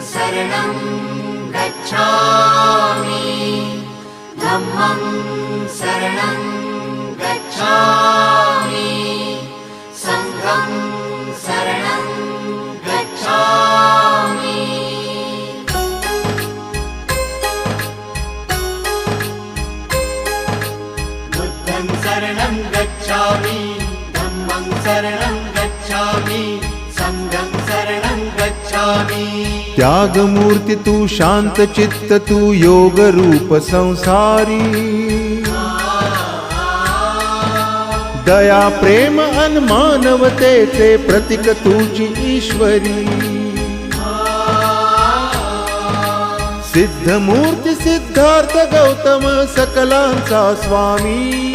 शरणं गच्छामि धम्मं शरणं गच्छामि संघं शरणं गच्छामि बुद्धं शरणं गच्छामि धम्मं शरणं गच्छामि संघं शरणं गच्छामि। त्यागमूर्ती तू शांत चित्त तू योग रूप संसारी दया प्रेम अन मानवतेचे प्रतीक तुझी ईश्वरी सिद्धमूर्ती सिद्धार्थ गौतम सकलांचा स्वामी